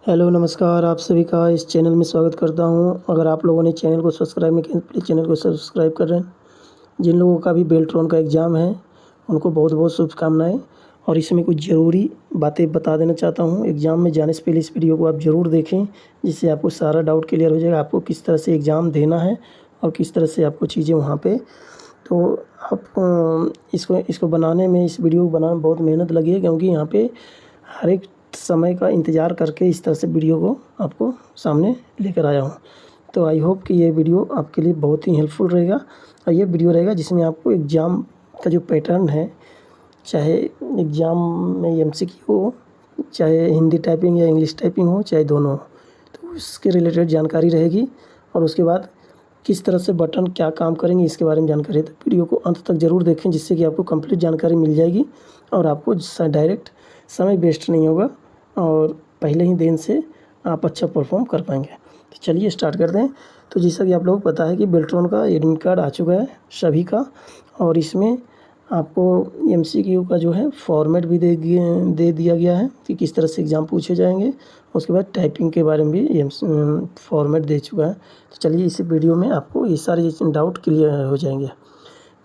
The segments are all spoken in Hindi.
हेलो नमस्कार, आप सभी का इस चैनल में स्वागत करता हूं। अगर आप लोगों ने चैनल को सब्सक्राइब नहीं किया, प्लीज़ चैनल को सब्सक्राइब कर लें। जिन लोगों का भी बेल्ट्रॉन का एग्ज़ाम है, उनको बहुत-बहुत शुभकामनाएँ। और इसमें कुछ ज़रूरी बातें बता देना चाहता हूं। एग्ज़ाम में जाने से पहले इस वीडियो को आप ज़रूर देखें, जिससे आपको सारा डाउट क्लियर हो जाएगा। आपको किस तरह से एग्ज़ाम देना है और किस तरह से आपको चीज़ें वहाँ पे तो आप इसको बनाने में, इस वीडियो को बनाने में बहुत मेहनत लगी है, क्योंकि यहाँ पे हर एक समय का इंतज़ार करके इस तरह से वीडियो को आपको सामने लेकर आया हूँ। तो आई होप कि ये वीडियो आपके लिए बहुत ही हेल्पफुल रहेगा। और ये वीडियो रहेगा जिसमें आपको एग्ज़ाम का जो पैटर्न है, चाहे एग्ज़ाम में एमसीक्यू हो, चाहे हिंदी टाइपिंग या इंग्लिश टाइपिंग हो, चाहे दोनों हो, तो उसके रिलेटेड जानकारी रहेगी। और उसके बाद किस तरह से बटन क्या काम करेंगे, इसके बारे में जानकारी है। तो वीडियो को अंत तक ज़रूर देखें, जिससे कि आपको कंप्लीट जानकारी मिल जाएगी और आपको डायरेक्ट समय वेस्ट नहीं होगा और पहले ही दिन से आप अच्छा परफॉर्म कर पाएंगे। तो चलिए स्टार्ट करते हैं। तो जैसा कि आप लोगों को पता है कि बेल्ट्रॉन का एडमिट कार्ड आ चुका है सभी का, और इसमें आपको एमसीक्यू का जो है फॉर्मेट भी दे दिया गया है कि किस तरह से एग्ज़ाम पूछे जाएंगे। उसके बाद टाइपिंग के बारे में भी फॉर्मेट दे चुका है। तो चलिए इस वीडियो में आपको ये सारे डाउट क्लियर हो जाएंगे।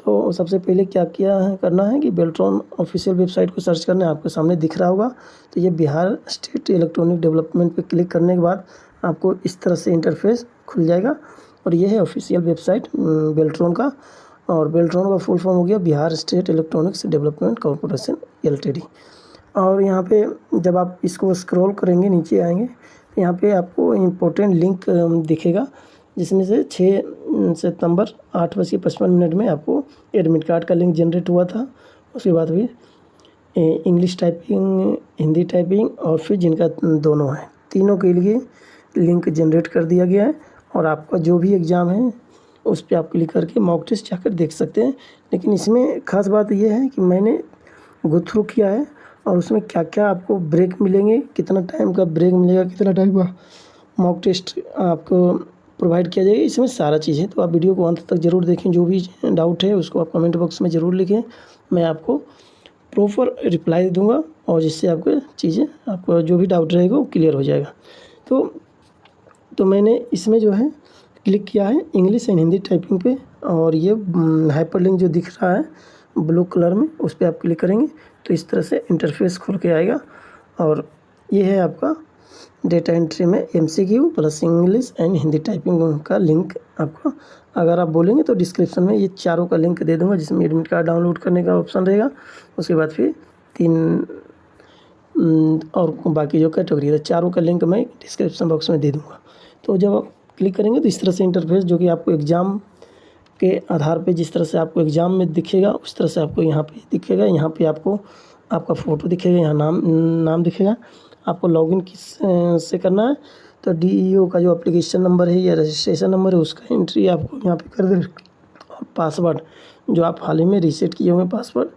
तो सबसे पहले करना है कि बेल्ट्रॉन ऑफिशियल वेबसाइट को सर्च करना है। आपके सामने दिख रहा होगा। तो ये बिहार स्टेट इलेक्ट्रॉनिक डेवलपमेंट पे क्लिक करने के बाद आपको इस तरह से इंटरफेस खुल जाएगा। और ये है ऑफिशियल वेबसाइट बेल्ट्रॉन का। और बेल्ट्रॉन का फुल फॉर्म हो गया Bihar state electronics development corporation LTD. और यहाँ पे जब आप इसको स्क्रॉल करेंगे, नीचे आएंगे, तो यहाँ पे आपको इम्पोर्टेंट लिंक दिखेगा, जिसमें से 6 सितंबर 8:55 में आपको एडमिट कार्ड का लिंक जनरेट हुआ था। उसके बाद भी इंग्लिश टाइपिंग, हिंदी टाइपिंग और फिर जिनका दोनों है, तीनों के लिए लिंक जनरेट कर दिया गया है। और आपका जो भी एग्ज़ाम है उस पर आप क्लिक करके मॉक टेस्ट जाकर देख सकते हैं। लेकिन इसमें ख़ास बात यह है कि मैंने गो थ्रू किया है और उसमें क्या क्या आपको ब्रेक मिलेंगे, कितना टाइम का ब्रेक मिलेगा, कितना टाइम का मॉक टेस्ट आपको प्रोवाइड किया जाएगा, इसमें सारा चीज़ है। तो आप वीडियो को अंत तक ज़रूर देखें। जो भी डाउट है उसको आप कमेंट बॉक्स में ज़रूर लिखें, मैं आपको प्रॉपर रिप्लाई दूंगा और जिससे आपको चीज़ें, आपको जो भी डाउट रहेगा वो क्लियर हो जाएगा। तो मैंने इसमें जो है क्लिक किया है इंग्लिश एंड हिंदी टाइपिंग पे, और ये हाइपरलिंक जो दिख रहा है ब्लू कलर में, उस पर आप क्लिक करेंगे तो इस तरह से इंटरफेस खुल के आएगा। और ये है आपका डेटा एंट्री में MCQ plus English and Hindi typing का लिंक। आपका अगर आप बोलेंगे तो डिस्क्रिप्शन में ये चारों का लिंक दे दूंगा, जिसमें एडमिट कार्ड डाउनलोड करने का ऑप्शन रहेगा। उसके बाद फिर 3 और बाकी जो कैटेगरी है, चारों का लिंक मैं डिस्क्रिप्शन बॉक्स में दे दूँगा। तो जब आप क्लिक करेंगे तो इस तरह से इंटरफेस, जो कि आपको एग्ज़ाम के आधार पे जिस तरह से आपको एग्ज़ाम में दिखेगा, उस तरह से आपको यहाँ पे दिखेगा। यहाँ पे आपको आपका फ़ोटो दिखेगा, यहाँ नाम दिखेगा। आपको लॉगिन किस से करना है, तो डीईओ का जो एप्लीकेशन नंबर है या रजिस्ट्रेशन नंबर है, उसका एंट्री आपको यहाँ पे कर देना। और पासवर्ड जो आप हाल ही में रीसेट किए होंगे पासवर्ड,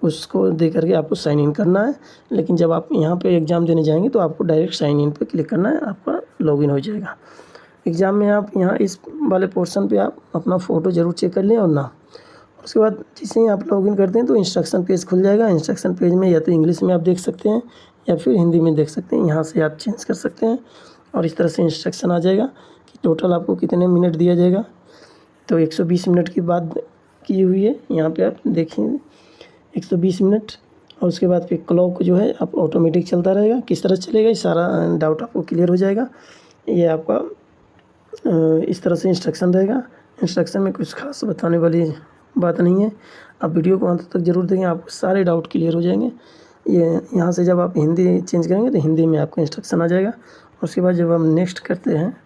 उसको दे करके आपको साइन इन करना है। लेकिन जब आप यहाँ पे एग्ज़ाम देने जाएंगे तो आपको डायरेक्ट साइन इन पे क्लिक करना है, आपका लॉगिन हो जाएगा। एग्ज़ाम में आप यहाँ इस वाले पोर्शन पे आप अपना फ़ोटो ज़रूर चेक कर लें और नाम। उसके बाद जैसे ही आप लॉगिन करते हैं तो इंस्ट्रक्शन पेज खुल जाएगा। इंस्ट्रक्शन पेज में या तो इंग्लिश में आप देख सकते हैं या फिर हिंदी में देख सकते हैं। यहाँ से आप चेंज कर सकते हैं और इस तरह से इंस्ट्रक्शन आ जाएगा कि टोटल आपको कितने मिनट दिया जाएगा। तो 120 मिनट की बात की हुई है, यहाँ पे आप देखेंगे 120 मिनट। और उसके बाद फिर क्लॉक जो है आप ऑटोमेटिक चलता रहेगा। किस तरह चलेगा, ये सारा डाउट आपको क्लियर हो जाएगा। ये आपका इस तरह से इंस्ट्रक्शन रहेगा। इंस्ट्रक्शन में कुछ खास बताने वाली बात नहीं है। आप वीडियो को अंत तक ज़रूर देखें, आपको सारे डाउट क्लियर हो जाएंगे। ये यहाँ से जब आप हिंदी चेंज करेंगे तो हिंदी में आपका इंस्ट्रक्शन आ जाएगा। उसके बाद जब हम नेक्स्ट करते हैं,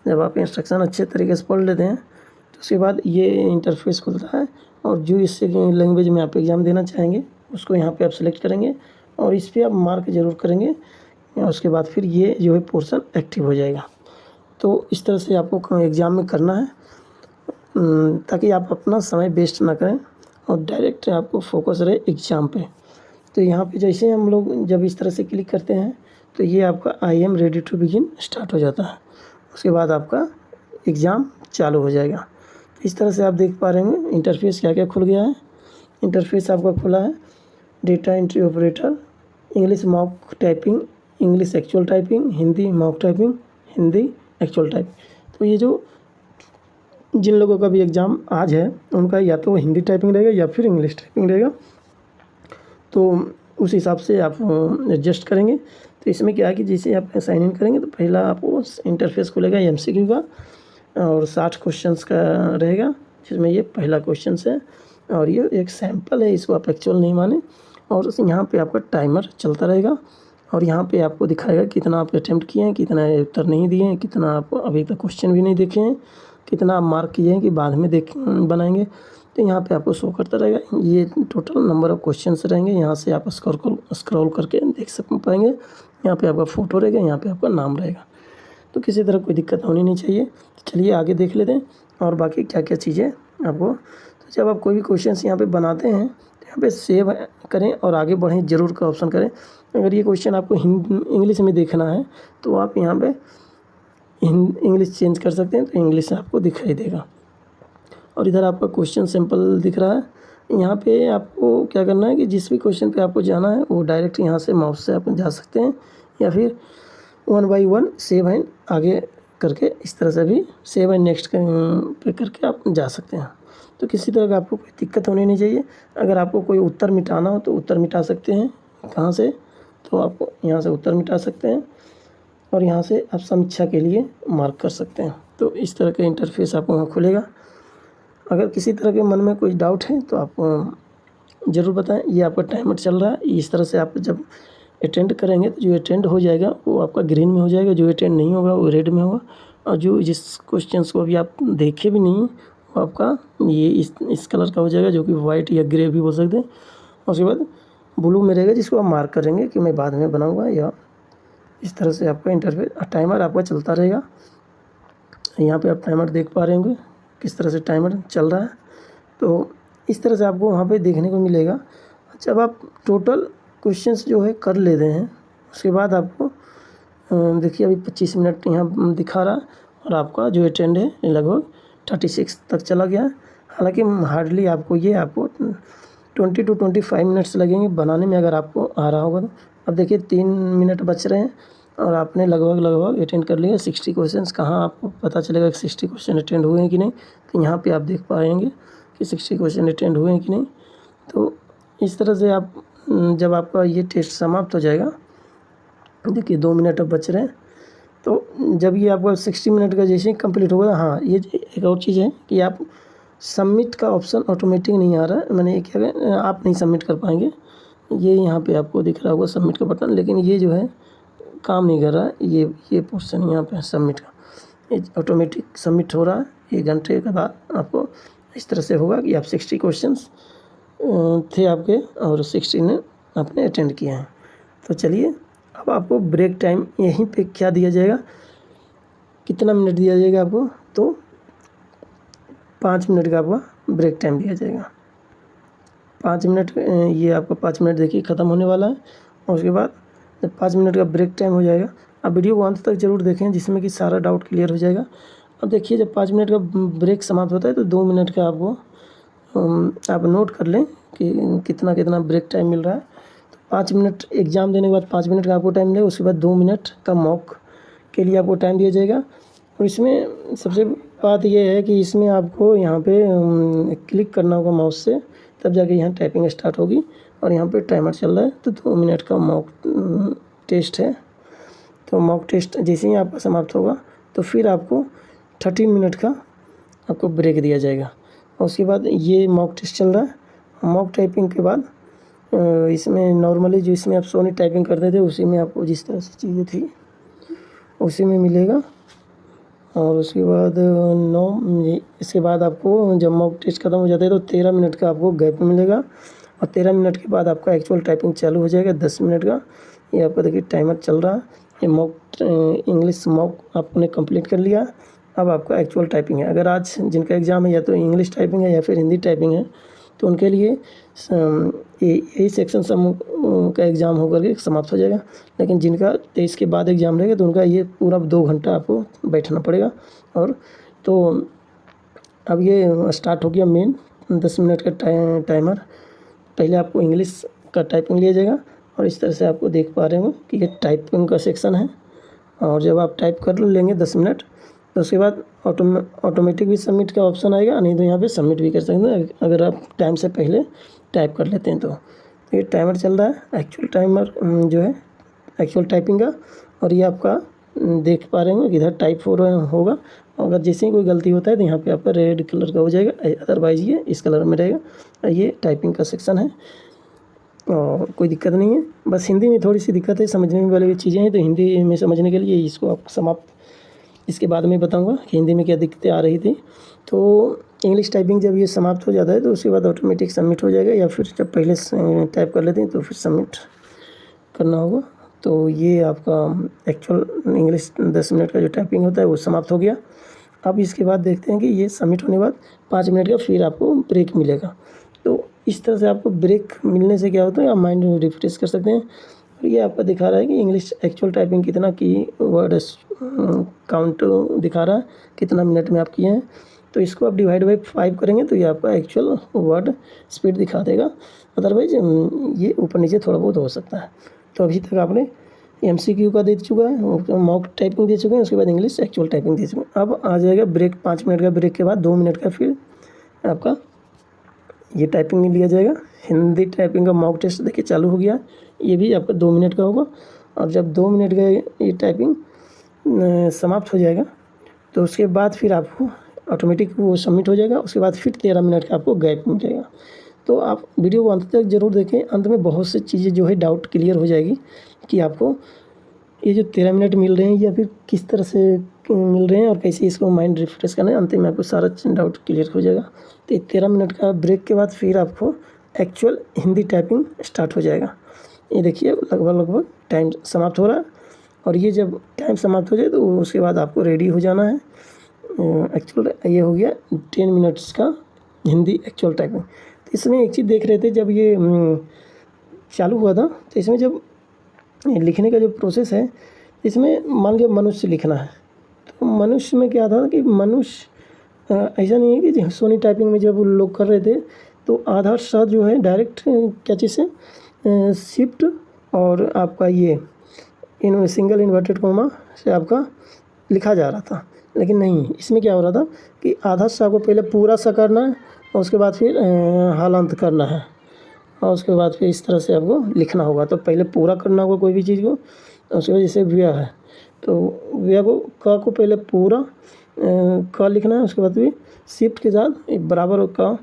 जब आप इंस्ट्रक्शन अच्छे तरीके से पढ़ लेते हैं, तो उसके बाद ये इंटरफेस खुलता है। और जो इससे लैंग्वेज में आप एग्ज़ाम देना चाहेंगे उसको यहाँ पे आप सेलेक्ट करेंगे और इस पर आप मार्क ज़रूर करेंगे। उसके बाद फिर ये जो है पोर्शन एक्टिव हो जाएगा। तो इस तरह से आपको एग्ज़ाम में करना है, ताकि आप अपना समय वेस्ट ना करें और डायरेक्ट आपको फोकस रहे एग्ज़ाम पे। तो यहाँ पे जैसे हम लोग जब इस तरह से क्लिक करते हैं तो ये आपका I am ready to begin start हो जाता है। उसके बाद आपका एग्ज़ाम चालू हो जाएगा। इस तरह से आप देख पा रहे हैं इंटरफेस क्या क्या खुल गया है। इंटरफेस आपका खुला है data entry operator, English mock typing, English actual typing, Hindi mock typing, Hindi actual typing. तो ये जो जिन लोगों का भी एग्ज़ाम आज है उनका या तो हिंदी टाइपिंग रहेगा या फिर इंग्लिश टाइपिंग रहेगा, तो उस हिसाब से आप एडजस्ट करेंगे। तो इसमें क्या है कि जैसे आप साइन इन करेंगे तो पहला आपको इंटरफेस खुलेगा एमसीक्यू का और 60 क्वेश्चंस का रहेगा, जिसमें ये पहला क्वेश्चन है और ये एक सैम्पल है, इसको आप एक्चुअल नहीं माने। और यहाँ पे आपका टाइमर चलता रहेगा और यहाँ पे आपको दिखाएगा कितना आप अटेम्प्ट किए हैं, कितना उत्तर नहीं दिए हैं, कितना आप अभी तक क्वेश्चन भी नहीं देखे हैं, कितना आप मार्क किए हैं कि बाद में बनाएंगे। तो यहाँ पे आपको शो करता रहेगा ये टोटल नंबर ऑफ़ क्वेश्चंस रहेंगे। यहाँ से आप स्क्रॉल करके देख पाएंगे। यहाँ पे आपका फ़ोटो रहेगा, यहाँ पे आपका नाम रहेगा। तो किसी तरह कोई दिक्कत होनी नहीं चाहिए। तो चलिए आगे देख लेते हैं और बाकी क्या क्या चीज़ें आपको। तो जब आप कोई भी क्वेश्चंस यहाँ पे बनाते हैं तो यहाँ पे सेव करें और आगे बढ़ें ज़रूर का ऑप्शन करें। अगर ये क्वेश्चन आपको इंग्लिश में देखना है तो आप यहाँ पे इंग्लिश चेंज कर सकते हैं, तो इंग्लिश आपको दिखाई देगा। और इधर आपका क्वेश्चन सिंपल दिख रहा है। यहाँ पे आपको क्या करना है कि जिस भी क्वेश्चन पे आपको जाना है वो डायरेक्ट यहाँ से माउस से आप जा सकते हैं या फिर 1 बाई 1 सेव एंड आगे करके इस तरह से भी सेव एंड नेक्स्ट पे करके आप जा सकते हैं। तो किसी तरह का आपको कोई दिक्कत होनी नहीं चाहिए। अगर आपको कोई उत्तर मिटाना हो तो उत्तर मिटा सकते हैं। कहाँ से? तो आप यहाँ से उत्तर मिटा सकते हैं और यहाँ से आप समीक्षा के लिए मार्क कर सकते हैं। तो इस तरह का इंटरफेस आपको वहाँ खुलेगा। अगर किसी तरह के मन में कोई डाउट है तो आप ज़रूर बताएं। ये आपका टाइमर चल रहा है। इस तरह से आप जब अटेंड करेंगे तो जो अटेंड हो जाएगा वो आपका ग्रीन में हो जाएगा, जो अटेंड नहीं होगा वो रेड में होगा। और जो जिस क्वेश्चंस को अभी आप देखे भी नहीं वो आपका ये इस कलर का हो जाएगा, जो कि वाइट या ग्रे भी हो सकते हैं। और उसके बाद ब्लू में रहेगा जिसको आप मार्क करेंगे कि मैं बाद में बनाऊँगा। या इस तरह से आपका इंटरफेस टाइमर आपका चलता रहेगा। यहाँ पे आप टाइमर देख पा रहे होंगे किस तरह से टाइमर चल रहा है। तो इस तरह से आपको वहाँ पे देखने को मिलेगा। जब आप टोटल क्वेश्चंस जो है कर लेते हैं उसके बाद आपको देखिए अभी 25 मिनट यहाँ दिखा रहा है और आपका जो अटेंड है लगभग 36 तक चला गया है। हालांकि हार्डली आपको 20 to 25 मिनट्स लगेंगे बनाने में, अगर आपको आ रहा होगा तो। अब देखिए 3 मिनट बच रहे हैं और आपने लगभग अटेंड कर लिया 60 क्वेश्चंस। कहाँ आपको पता चलेगा कि 60 क्वेश्चन अटेंड हुए हैं कि नहीं? तो यहाँ पे आप देख पाएंगे कि 60 क्वेश्चन अटेंड हुए हैं कि नहीं। तो इस तरह से आप जब आपका ये टेस्ट समाप्त हो जाएगा, देखिए 2 मिनट अब बच रहे हैं। तो जब ये आपका 60 मिनट का जैसे ही कंप्लीट होगा, हाँ ये एक और चीज़ है कि आप सबमिट का ऑप्शन ऑटोमेटिक नहीं आ रहा है। मैंने ये क्या आप नहीं सबमिट कर पाएंगे। ये यहाँ पे आपको दिख रहा होगा सबमिट का बटन, लेकिन ये जो है काम नहीं कर रहा है। ये पोर्शन यहाँ पे सबमिट का, ये ऑटोमेटिक सबमिट हो रहा है। 1 घंटे के बाद आपको इस तरह से होगा कि आप 60 क्वेश्चंस थे आपके और 60 ने आपने अटेंड किए हैं। तो चलिए अब आपको ब्रेक टाइम यहीं पे क्या दिया जाएगा, कितना मिनट दिया जाएगा आपको? तो 5 मिनट का आपका ब्रेक टाइम दिया जाएगा। 5 मिनट, ये आपका 5 मिनट देखिए ख़त्म होने वाला है। और उसके बाद जब 5 मिनट का ब्रेक टाइम हो जाएगा, आप वीडियो को अंत तक ज़रूर देखें जिसमें कि सारा डाउट क्लियर हो जाएगा। अब देखिए जब 5 मिनट का ब्रेक समाप्त होता है तो 2 मिनट का आपको आप नोट कर लें कि कितना कितना ब्रेक टाइम मिल रहा है। तो 5 मिनट एग्ज़ाम देने के बाद 5 मिनट का आपको टाइम मिलेगा। उसके बाद 2 मिनट का मॉक के लिए आपको टाइम दिया जाएगा। और इसमें सबसे बात यह है कि इसमें आपको यहाँ पे क्लिक करना होगा माउस से, तब जाके यहाँ टाइपिंग स्टार्ट होगी। और यहाँ पे टाइमर चल रहा है। तो 2 मिनट का मॉक टेस्ट है। तो मॉक टेस्ट जैसे ही आपका समाप्त होगा तो फिर आपको 13 मिनट का आपको ब्रेक दिया जाएगा। और उसके बाद ये मॉक टेस्ट चल रहा है। मॉक टाइपिंग के बाद इसमें नॉर्मली जो इसमें आप सोनी टाइपिंग करते थे उसी में आपको जिस तरह से चीज़ें थी उसी में मिलेगा। और उसके बाद इसके बाद आपको जब मॉक टेस्ट खत्म हो जाता है तो 13 मिनट का आपको गैप मिलेगा। और 13 मिनट के बाद आपका एक्चुअल टाइपिंग चालू हो जाएगा 10 मिनट का। ये आपका देखिए टाइमर चल रहा है। ये मॉक इंग्लिश मॉक आपने कंप्लीट कर लिया। अब आपका एक्चुअल टाइपिंग है। अगर आज जिनका एग्ज़ाम है या तो इंग्लिश टाइपिंग है या फिर हिंदी टाइपिंग है तो उनके लिए यही सेक्शन का एग्ज़ाम होकर के समाप्त हो जाएगा। लेकिन जिनका 23 के बाद एग्ज़ाम रहेगा तो उनका ये पूरा 2 घंटा आपको बैठना पड़ेगा। और तो अब ये स्टार्ट हो गया मेन 10 मिनट का टाइमर। पहले आपको इंग्लिश का टाइपिंग लिया जाएगा और इस तरह से आपको देख पा रहे हो कि ये टाइपिंग का सेक्शन है। और जब आप टाइप कर लेंगे 10 मिनट तो उसके बाद ऑटोमेटिक भी सबमिट का ऑप्शन आएगा, नहीं तो यहाँ पे सबमिट भी कर सकते हैं अगर आप टाइम से पहले टाइप कर लेते हैं तो। ये टाइमर चल रहा है, एक्चुअल टाइमर जो है एक्चुअल टाइपिंग का। और ये आपका देख पा रहे हैं कि इधर टाइप हो रहा होगा। अगर जैसे ही कोई गलती होता है तो यहाँ पे आपका रेड कलर का हो जाएगा, अदरवाइज ये इस कलर में रहेगा। ये टाइपिंग का सेक्शन है और कोई दिक्कत नहीं है। बस हिंदी में थोड़ी सी दिक्कत है, समझने में वाली चीज़ें हैं, तो हिंदी में समझने के लिए इसको आप समाप्त इसके बाद में बताऊंगा कि हिंदी में क्या दिक्कतें आ रही थी। तो इंग्लिश टाइपिंग जब ये समाप्त हो जाता है तो उसके बाद ऑटोमेटिक सबमिट हो जाएगा, या फिर जब पहले टाइप कर लेते हैं तो फिर सबमिट करना होगा। तो ये आपका एक्चुअल इंग्लिश 10 मिनट का जो टाइपिंग होता है वो समाप्त हो गया। अब इसके बाद देखते हैं कि ये सबमिट होने के बाद 5 मिनट का फिर आपको ब्रेक मिलेगा। तो इस तरह से आपको ब्रेक मिलने से क्या होता है, आप माइंड रिफ्रेश कर सकते हैं। और ये आपका दिखा रहा है कि इंग्लिश एक्चुअल टाइपिंग कितना की वर्ड काउंट दिखा रहा है, कितना मिनट में आप किए हैं। तो इसको आप डिवाइड बाई 5 करेंगे तो ये आपका एक्चुअल वर्ड स्पीड दिखा देगा। अदरवाइज ये ऊपर नीचे थोड़ा बहुत हो सकता है। तो अभी तक आपने MCQ का दे चुका है, मॉक टाइपिंग दे चुके हैं, उसके बाद इंग्लिश एक्चुअल टाइपिंग दे चुके हैं। अब आ जाएगा ब्रेक, 5 मिनट का ब्रेक के बाद 2 मिनट का फिर आपका ये टाइपिंग में लिया जाएगा। हिंदी टाइपिंग का मॉक टेस्ट देखिए चालू हो गया, ये भी आपका 2 मिनट का होगा। और जब 2 मिनट का ये टाइपिंग समाप्त हो जाएगा तो उसके बाद फिर आपको ऑटोमेटिक वो सबमिट हो जाएगा। उसके बाद फिर 13 मिनट का आपको गैप मिल जाएगा। तो आप वीडियो को अंत तक ज़रूर देखें, अंत में बहुत सी चीज़ें जो है डाउट क्लियर हो जाएगी कि आपको ये जो 13 मिनट मिल रहे हैं या फिर किस तरह से मिल रहे हैं और कैसे इसको माइंड रिफ्रेश करना है, अंत में आपको सारा डाउट क्लियर हो जाएगा। तो 13 मिनट का ब्रेक के बाद फिर आपको एक्चुअल हिंदी टाइपिंग स्टार्ट हो जाएगा। ये देखिए लगभग टाइम समाप्त हो रहा है। और ये जब टाइम समाप्त हो जाए तो उसके बाद आपको रेडी हो जाना है। एक्चुअल ये हो गया 10 मिनट्स का हिंदी एक्चुअल टाइपिंग। तो इसमें एक चीज़ देख रहे थे, जब ये चालू हुआ था तो इसमें जब लिखने का जो प्रोसेस है, इसमें मान लिया मनुष्य लिखना है तो मनुष्य में क्या था कि मनुष्य ऐसा नहीं है कि सोनी टाइपिंग में जब लोग कर रहे थे तो आधार साथ जो है डायरेक्ट क्या चीज़ से शिफ्ट और आपका ये इन सिंगल इन्वर्टेड कोमा से आपका लिखा जा रहा था। लेकिन नहीं, इसमें क्या हो रहा था कि आधा सा को पहले पूरा सा करना है और उसके बाद फिर हलांत करना है और उसके बाद फिर इस तरह से आपको लिखना होगा। तो पहले पूरा करना होगा कोई भी चीज़ को। उसके बाद जैसे व्या है तो व्या को को पहले पूरा क लिखना है, उसके बाद फिर शिफ्ट के साथ एक बराबर का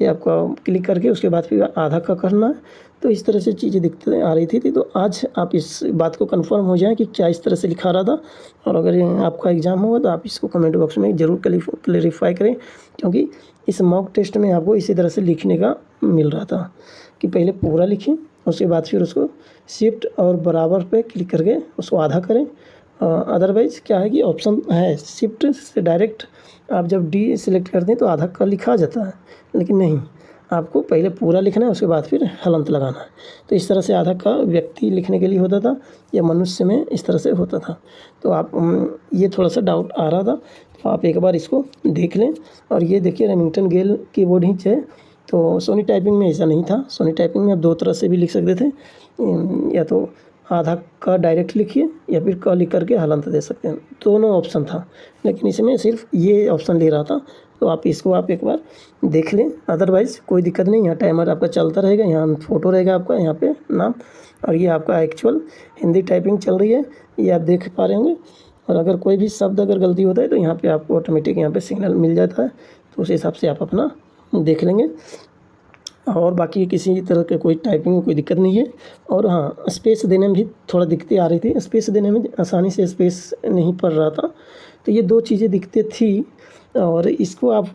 ये आपका क्लिक करके उसके बाद फिर आधा का करना है। तो इस तरह से चीज़ें दिक्कतें आ रही थी। तो आज आप इस बात को कंफर्म हो जाएं कि क्या इस तरह से लिखा रहा था। और अगर आपका एग्ज़ाम होगा तो आप इसको कमेंट बॉक्स में ज़रूर क्लेरिफाई करें, क्योंकि इस मॉक टेस्ट में आपको इसी तरह से लिखने का मिल रहा था कि पहले पूरा लिखें, उसके बाद फिर उसको शिफ्ट और बराबर पे क्लिक करके उसको आधा करें। अदरवाइज़ क्या है कि ऑप्शन है शिफ्ट से डायरेक्ट आप जब डी सिलेक्ट करते हैं तो आधा का लिखा जाता है, लेकिन नहीं, आपको पहले पूरा लिखना है उसके बाद फिर हलंत लगाना है। तो इस तरह से आधा का व्यक्ति लिखने के लिए होता था या मनुष्य में इस तरह से होता था। तो आप ये थोड़ा सा डाउट आ रहा था, तो आप एक बार इसको देख लें। और ये देखिए रेमिंगटन गेल कीबोर्ड ही है, तो सोनी टाइपिंग में ऐसा नहीं था। सोनी टाइपिंग में आप 2 तरह से भी लिख सकते थे, या तो आधा का डायरेक्ट लिखिए या फिर क लिख करके हलंत दे सकते हैं, दोनों ऑप्शन था। लेकिन इसमें सिर्फ ये ऑप्शन ले रहा था, तो आप इसको आप एक बार देख लें। अदरवाइज़ कोई दिक्कत नहीं, यहाँ टाइमर आपका चलता रहेगा, यहाँ फ़ोटो रहेगा आपका यहाँ पे नाम, और ये आपका एक्चुअल हिंदी टाइपिंग चल रही है, ये आप देख पा रहे होंगे। और अगर कोई भी शब्द अगर गलती होता है तो यहाँ पे आपको ऑटोमेटिक यहाँ पे सिग्नल मिल जाता है, तो उस हिसाब से आप अपना देख लेंगे। और बाकी किसी तरह के कोई टाइपिंग में कोई दिक्कत नहीं है। और हाँ, स्पेस देने में भी थोड़ा दिक्कतें आ रही थी, स्पेस देने में आसानी से स्पेस नहीं पड़ रहा था। तो ये 2 चीज़ें दिक्कतें थी। और इसको आप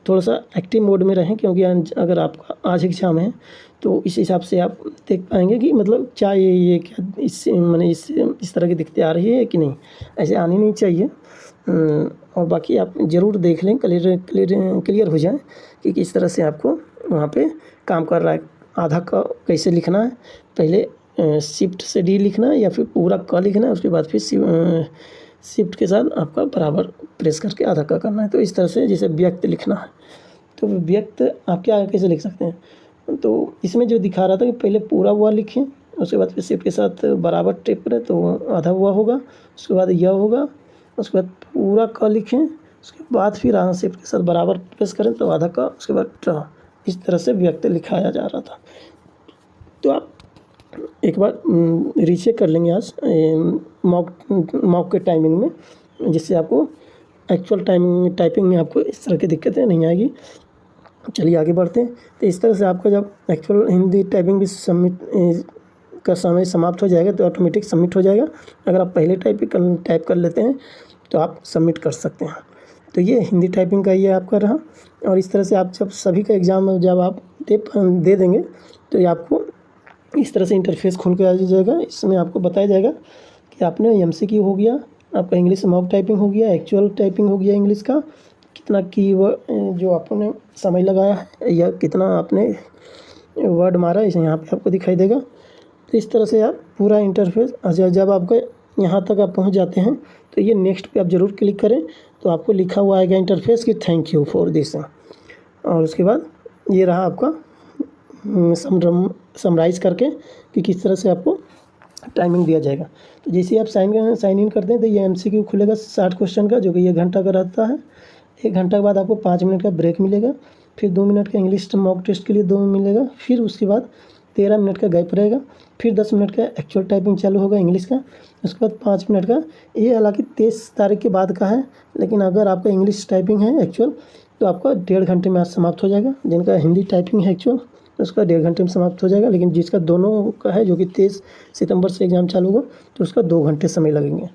थोड़ा सा एक्टिव मोड में रहें, क्योंकि अगर आपका आज एग्ज़ाम है तो इस हिसाब से आप देख पाएंगे कि मतलब क्या ये क्या इससे मैंने इस तरह की दिक्कतें आ रही है कि नहीं, ऐसे आनी नहीं चाहिए। और बाकी आप ज़रूर देख लें, क्लियर हो जाए कि किस तरह से आपको वहाँ पे काम कर रहा है। आधा का कैसे लिखना है, पहले शिफ्ट से डी लिखना है या फिर पूरा का लिखना है, उसके बाद फिर शिफ्ट के साथ आपका बराबर प्रेस करके आधा का करना है। तो इस तरह से जैसे व्यक्त लिखना है, तो व्यक्त आप क्या कैसे लिख सकते हैं। तो इसमें जो दिखा रहा था कि पहले पूरा हुआ लिखें उसके बाद फिर शिफ्ट के साथ बराबर टेप करें तो आधा हुआ होगा। उसके बाद यह होगा, उसके बाद पूरा क लिखें, उसके बाद फिर शिफ्ट के साथ बराबर प्रेस करें तो आधा क, उसके बाद ट। इस तरह से व्यक्त लिखाया जा रहा था। तो आप एक बार रीचेक कर लेंगे आज मॉक के टाइमिंग में, जिससे आपको एक्चुअल टाइपिंग में आपको इस तरह की दिक्कतें नहीं आएगी। चलिए आगे बढ़ते हैं। तो इस तरह से आपका जब एक्चुअल हिंदी टाइपिंग भी सबमिट का समय समाप्त हो जाएगा तो ऑटोमेटिक सबमिट हो जाएगा। अगर आप पहले टाइप कर लेते हैं तो आप सबमिट कर सकते हैं। तो ये हिंदी टाइपिंग का ये आपका रहा। और इस तरह से आप जब सभी का एग्ज़ाम जब आप दे देंगे तो ये आपको इस तरह से इंटरफेस खुल के आ जाएगा। इसमें आपको बताया जाएगा कि आपने MCQ हो गया, आपका इंग्लिश मॉक टाइपिंग हो गया, एक्चुअल टाइपिंग हो गया इंग्लिश का, कितना कीवर्ड जो आपने समय लगाया है या कितना आपने वर्ड मारा है, इसे यहाँ पे आपको दिखाई देगा। तो इस तरह से आप पूरा इंटरफेस जब आपका यहाँ तक आप पहुँच जाते हैं तो ये नेक्स्ट पे आप ज़रूर क्लिक करें तो आपको लिखा हुआ आएगा इंटरफेस कि थैंक यू फॉर दिस। और उसके बाद ये रहा आपका समराइज़ करके कि किस तरह से आपको टाइमिंग दिया जाएगा। तो जैसे ही आप साइन इन करते हैं तो ये MCQ खुलेगा 60 क्वेश्चन का, जो कि 1 घंटा का रहता है। 1 घंटा के बाद आपको 5 मिनट का ब्रेक मिलेगा, फिर 2 मिनट का इंग्लिश मॉक टेस्ट के लिए 2 मिलेगा, फिर उसके बाद 13 मिनट का गैप रहेगा, फिर 10 मिनट का एक्चुअल टाइपिंग चालू होगा इंग्लिश का। उसके बाद 5 मिनट का, ये हालांकि 23 तारीख के बाद का है, लेकिन अगर आपका इंग्लिश टाइपिंग है एक्चुअल तो आपका 1.5 घंटे में आज समाप्त हो जाएगा। जिनका हिंदी टाइपिंग है एक्चुअल उसका 1.5 घंटे में समाप्त हो जाएगा, लेकिन जिसका दोनों का है जो कि 23 सितंबर से एग्ज़ाम चालू होगा तो उसका 2 घंटे समय लगेंगे।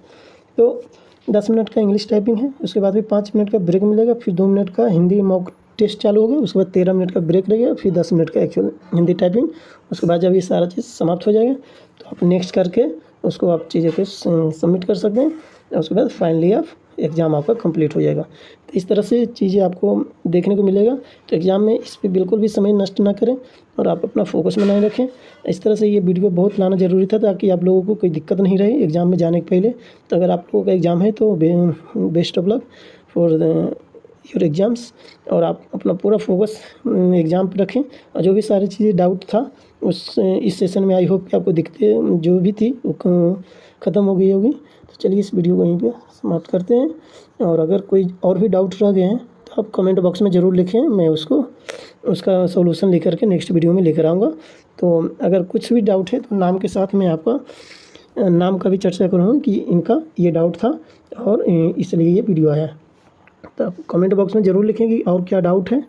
तो 10 मिनट का इंग्लिश टाइपिंग है, उसके बाद भी 5 मिनट का ब्रेक मिलेगा, फिर 2 मिनट का हिंदी मॉक टेस्ट चालू होगा, उसके बाद 13 मिनट का ब्रेक रहेगा, फिर 10 मिनट का एक्चुअल हिंदी टाइपिंग। उसके बाद जब ये सारा चीज़ समाप्त हो जाएगा तो आप नेक्स्ट करके उसको आप चीज़ों को सबमिट कर सकते हैं। उसके बाद फाइनली आप एग्ज़ाम आपका कंप्लीट हो जाएगा। तो इस तरह से चीज़ें आपको देखने को मिलेगा। तो एग्ज़ाम में इस पर बिल्कुल भी समय नष्ट ना करें और आप अपना फोकस बनाए रखें। इस तरह से ये वीडियो बहुत लाना ज़रूरी था ताकि आप लोगों को कोई दिक्कत नहीं रहे एग्ज़ाम में जाने के पहले। तो अगर आप लोगों का एग्ज़ाम है तो best of luck for your exams, और आप अपना पूरा फोकस एग्ज़ाम पर रखें। और जो भी सारी चीज़ें डाउट था इस सेशन में आई होप कि आपको दिक्कतें जो भी थी वो ख़त्म हो गई होगी। तो चलिए इस वीडियो को यहीं पे समाप्त करते हैं। और अगर कोई और भी डाउट रह गए हैं तो आप कमेंट बॉक्स में ज़रूर लिखें, मैं उसका सॉल्यूशन लेकर के नेक्स्ट वीडियो में लेकर आऊँगा। तो अगर कुछ भी डाउट है तो नाम के साथ मैं आपका नाम का भी चर्चा करूँगा कि इनका ये डाउट था और इसलिए ये वीडियो आया। तो आप कमेंट बॉक्स में ज़रूर लिखें कि और क्या डाउट है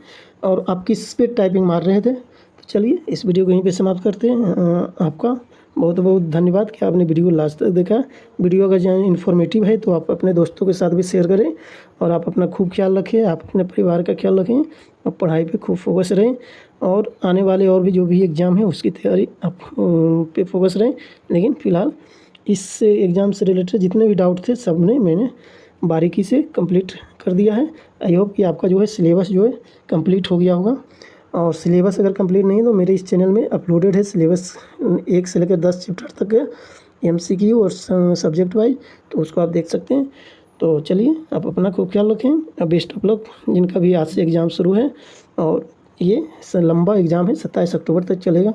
और आप किस पे टाइपिंग मार रहे थे। तो चलिए इस वीडियो को यहीं पे समाप्त करते हैं। आपका बहुत बहुत धन्यवाद कि आपने वीडियो को लास्ट तक देखा। वीडियो अगर इन्फॉर्मेटिव है तो आप अपने दोस्तों के साथ भी शेयर करें और आप अपना खूब ख्याल रखें, आप अपने परिवार का ख्याल रखें और पढ़ाई पे खूब फोकस रहें। और आने वाले और भी जो भी एग्ज़ाम है उसकी तैयारी आप पे फोकस रहें। लेकिन फ़िलहाल इस एग्ज़ाम से रिलेटेड जितने भी डाउट थे सब मैंने बारीकी से कंप्लीट कर दिया है। आई होप कि आपका जो है सिलेबस जो है कंप्लीट हो गया होगा। और सिलेबस अगर कंप्लीट नहीं है तो मेरे इस चैनल में अपलोडेड है सिलेबस 1 से लेकर 10 चैप्टर तक है MCQ और सब्जेक्ट वाइज, तो उसको आप देख सकते हैं। तो चलिए आप अपना खूब ख्याल रखें और बेस्ट ऑफ लक जिनका भी आज से एग्ज़ाम शुरू है। और ये लंबा एग्ज़ाम है, 27 अक्टूबर तक चलेगा,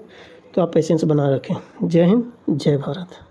तो आप पेशेंस बना रखें। जय हिंद, जय भारत।